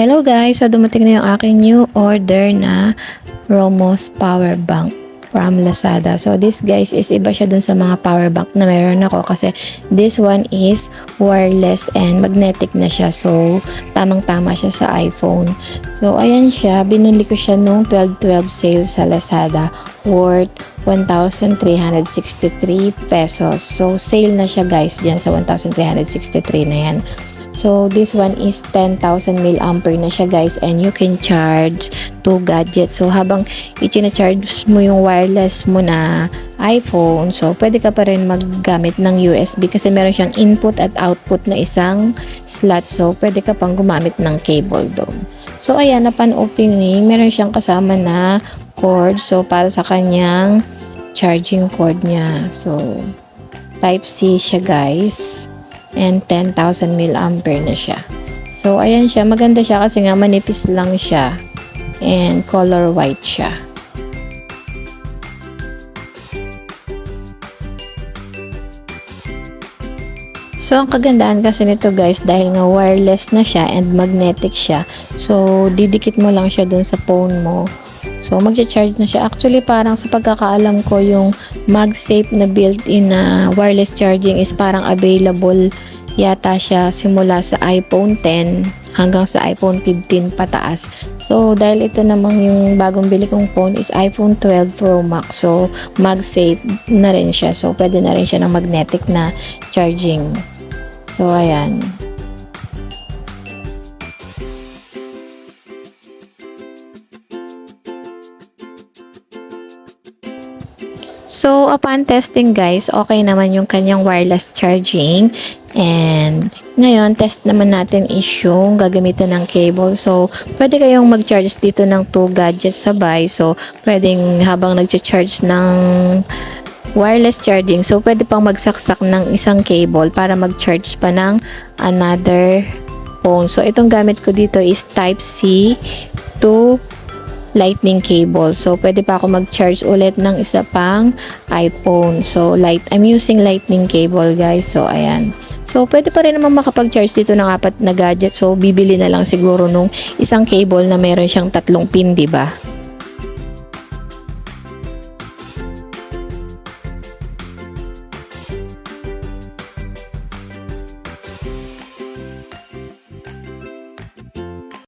Hello guys! So dumating na yung aking new order na Romos power bank from Lazada. So this guys is iba siya dun sa mga power bank na meron ako kasi this one is wireless and magnetic na siya. So tamang-tama siya sa iPhone. So ayan siya, binili ko siya nung 12/12 sale sa Lazada worth 1,363 pesos. So sale na siya guys dyan sa 1,363 na yan. So, this one is 10,000 mAh na siya guys and you can charge 2 gadgets. So, habang i-charge mo yung wireless mo na iPhone, so pwede ka pa rin maggamit ng USB kasi meron siyang input at output na isang slot. So, pwede ka pang gumamit ng cable doon. So, ayan, upon opening, meron siyang kasama na cord. So, para sa kanyang charging cord niya. So, Type-C siya guys. And 10,000 mAh na siya. So, ayan siya. Maganda siya kasi nga manipis lang siya. And color white siya. So, ang kagandahan kasi nito guys, dahil nga wireless na siya and magnetic siya. So, didikit mo lang siya dun sa phone mo. So, magcha-charge na siya. Actually, parang sa pagkakaalam ko, yung MagSafe na built-in na wireless charging is parang available yata siya simula sa iPhone 10 hanggang sa iPhone 15 pataas. So, dahil ito namang yung bagong bili kong phone is iPhone 12 Pro Max. So, MagSafe na rin siya. So, pwede na rin siya ng magnetic na charging. So, ayan. So, upon testing guys, okay naman yung kanyang wireless charging. And, ngayon, test naman natin is yung gagamitin ng cable. So, pwede kayong mag-charge dito ng 2 gadgets sabay. So, pwedeng habang nag-charge ng wireless charging, so pwede pang magsaksak ng isang cable para mag-charge pa ng another phone. So, itong gamit ko dito is Type-C to lightning cable. So, pwede pa ako mag-charge ulit ng isa pang iPhone. So, I'm using lightning cable, guys. So, ayan. So, pwede pa rin naman makapag-charge dito ng 4 na gadget. So, bibili na lang siguro nung isang cable na meron siyang 3 pin, diba?